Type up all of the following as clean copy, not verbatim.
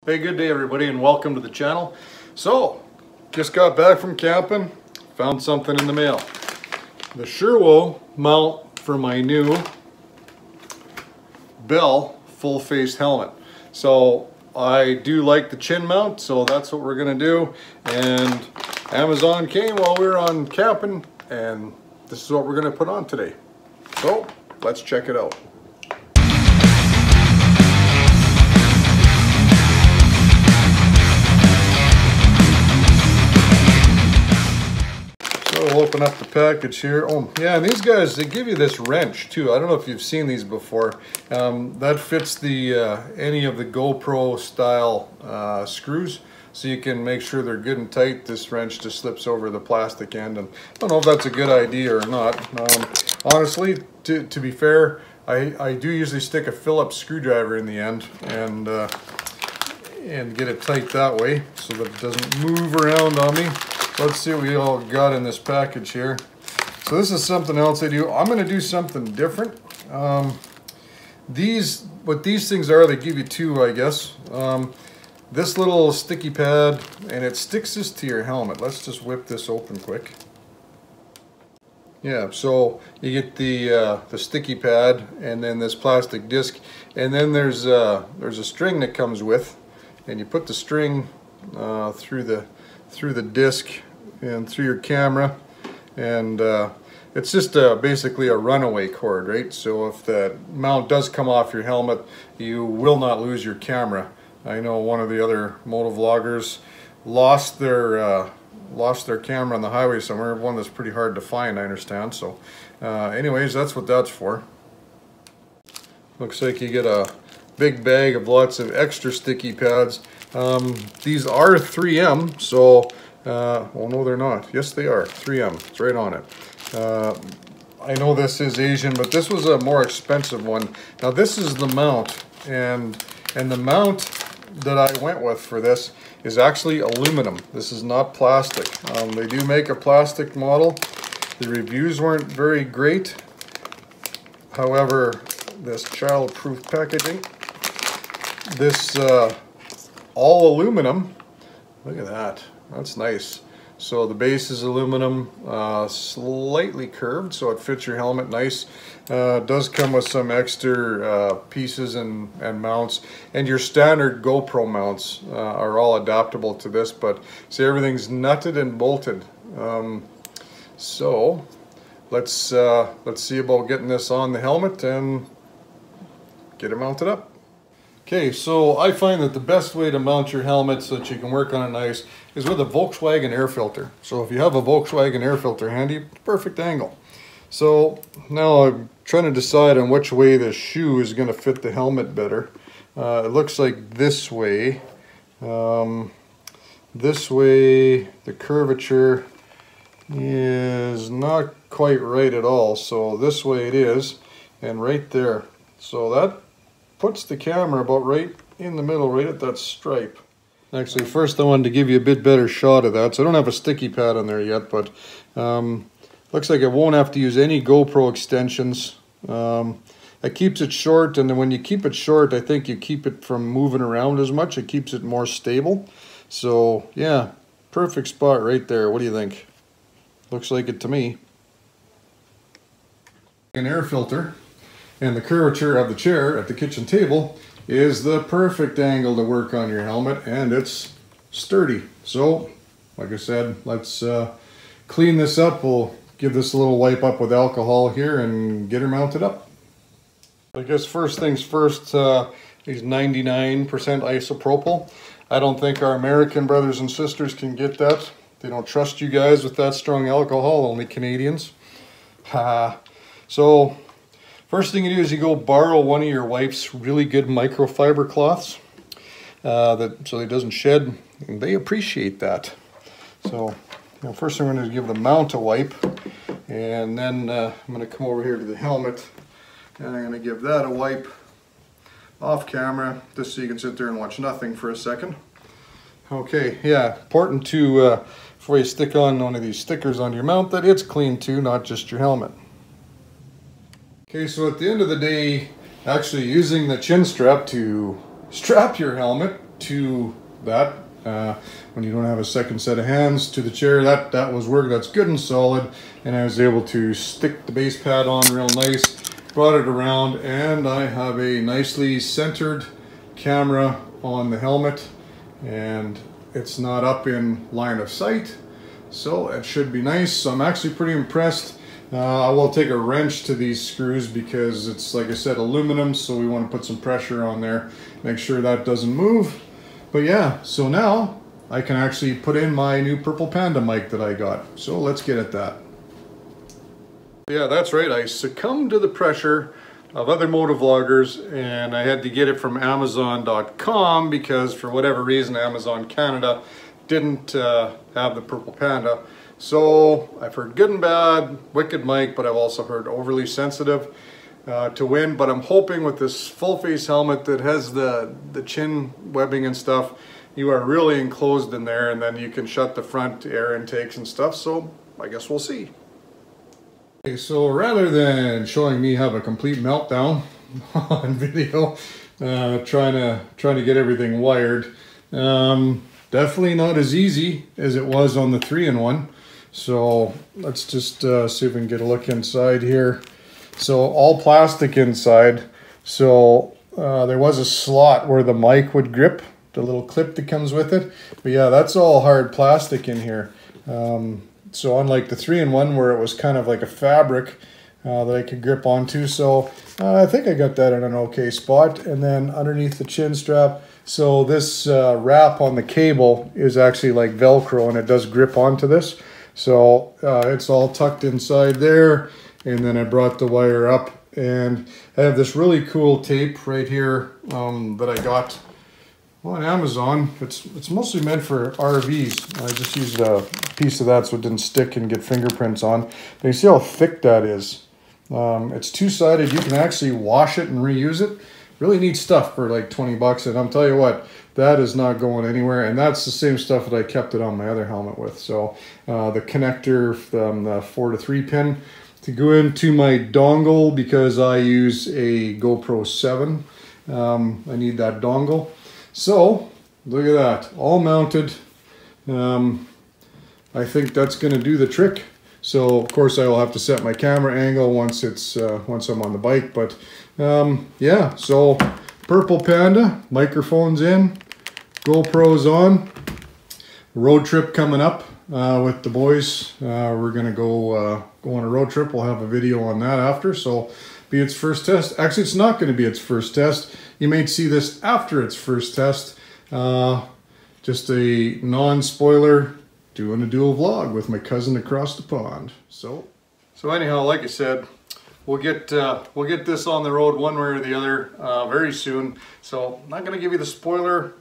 Hey, good day everybody and welcome to the channel. So, just got back from camping, found something in the mail. The Surewo mount for my new Bell full face helmet. So I do like the chin mount, so that's what we're gonna do. And Amazon came while we were on camping, and this is what we're gonna put on today. So let's check it out. We'll open up the package here. Oh yeah, and these guys, they give you this wrench too. I don't know if you've seen these before. That fits the any of the GoPro style screws, so you can make sure they're good and tight. This wrench just slips over the plastic end, and I don't know if that's a good idea or not. Honestly, to be fair, I do usually stick a Phillips screwdriver in the end and get it tight that way so that it doesn't move around on me. Let's see what we all got in this package here. So this is something else I do. I'm going to do something different. What these things are, they give you two, I guess. This little sticky pad, and it sticks this to your helmet. Let's just whip this open quick. Yeah, so you get the sticky pad, and then this plastic disc, and then there's a string that comes with, and you put the string through the disc and through your camera, and it's just basically a runaway cord, right? So if the mount does come off your helmet, you will not lose your camera. I know one of the other motovloggers lost their camera on the highway somewhere, one that's pretty hard to find, I understand. So anyways, that's what that's for. Looks like you get a big bag of lots of extra sticky pads. These are 3M, so, well, no, they're not. Yes, they are. 3M. It's right on it. I know this is Asian, but this was a more expensive one. Now, this is the mount, and the mount that I went with for this is actually aluminum. This is not plastic. They do make a plastic model. The reviews weren't very great. However, this child-proof packaging, this all aluminum. Look at that. That's nice. So the base is aluminum, slightly curved, so it fits your helmet nice. It does come with some extra pieces and mounts, and your standard GoPro mounts are all adaptable to this, but see, everything's nutted and bolted. So let's see about getting this on the helmet and get it mounted up. Okay, so I find that the best way to mount your helmet so that you can work on it nice is with a Volkswagen air filter. So if you have a Volkswagen air filter handy, perfect angle. So now I'm trying to decide on which way the shoe is going to fit the helmet better. It looks like this way. This way, the curvature is not quite right at all. So this way it is, and right there. So that puts the camera about right in the middle, right at that stripe. Actually, first I wanted to give you a bit better shot of that. So I don't have a sticky pad on there yet, but looks like I won't have to use any GoPro extensions. It keeps it short, and then when you keep it short, I think you keep it from moving around as much. It keeps it more stable. So yeah, perfect spot right there. What do you think? Looks like it to me. An air filter. And the curvature of the chair at the kitchen table is the perfect angle to work on your helmet, and it's sturdy. So, like I said, let's clean this up. We'll give this a little wipe up with alcohol here and get her mounted up. I guess first things first, these 99% isopropyl. I don't think our American brothers and sisters can get that. They don't trust you guys with that strong alcohol, only Canadians. So, first thing you do is you go borrow one of your wife's really good microfiber cloths so it doesn't shed, and they appreciate that. So, first I'm going to give the mount a wipe, and then I'm going to come over here to the helmet, and I'm going to give that a wipe off camera, just so you can sit there and watch nothing for a second. Okay, yeah, important to, before you stick on one of these stickers on your mount, that it's clean too, not just your helmet. Okay, so at the end of the day, actually using the chin strap to strap your helmet to that. When you don't have a second set of hands to the chair, that was work. That's good and solid, and I was able to stick the base pad on real nice, brought it around, and I have a nicely centered camera on the helmet, and it's not up in line of sight, so it should be nice. So I'm actually pretty impressed. I will take a wrench to these screws because it's, like I said, aluminum, so we want to put some pressure on there, make sure that doesn't move. But yeah, so now I can actually put in my new Purple Panda mic that I got. So let's get at that. Yeah, that's right. I succumbed to the pressure of other motovloggers, and I had to get it from Amazon.com because for whatever reason Amazon Canada didn't have the Purple Panda. So I've heard good and bad, wicked mic, but I've also heard overly sensitive to wind. But I'm hoping with this full face helmet that has the chin webbing and stuff, you are really enclosed in there, and then you can shut the front air intakes and stuff. So I guess we'll see. Okay, so rather than showing me have a complete meltdown on video, trying to get everything wired, definitely not as easy as it was on the 3-in-1. So let's just see if we can get a look inside here. So all plastic inside. So there was a slot where the mic would grip, the little clip that comes with it. But yeah, that's all hard plastic in here. So unlike the 3-in-1 where it was kind of like a fabric that I could grip onto. So I think I got that in an okay spot. And then underneath the chin strap, so this wrap on the cable is actually like Velcro, and it does grip onto this. So it's all tucked inside there, and then I brought the wire up, and I have this really cool tape right here that I got on Amazon. It's mostly meant for RVs. I just used a piece of that so it didn't stick and get fingerprints on. But you see how thick that is. It's two-sided. You can actually wash it and reuse it. Really neat stuff for like 20 bucks, and I'll tell you what, that is not going anywhere, and that's the same stuff that I kept it on my other helmet with. So the connector from the 4 to 3 pin to go into my dongle, because I use a GoPro 7. I need that dongle. So look at that, all mounted. I think that's going to do the trick. So of course I will have to set my camera angle once I'm on the bike. But yeah, so Purple Panda, microphone's in, GoPro's on, road trip coming up with the boys. We're gonna go on a road trip. We'll have a video on that after, so be its first test. Actually, it's not going to be its first test. You may see this after its first test. Just a non-spoiler, doing a dual vlog with my cousin across the pond. So anyhow, like I said, we'll get this on the road one way or the other very soon. So I'm not gonna give you the spoiler.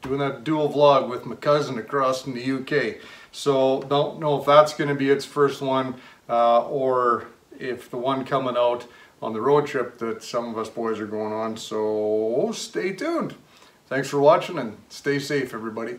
Doing that dual vlog with my cousin across in the UK. So don't know if that's gonna be its first one or if the one coming out on the road trip that some of us boys are going on. So stay tuned. Thanks for watching and stay safe, everybody.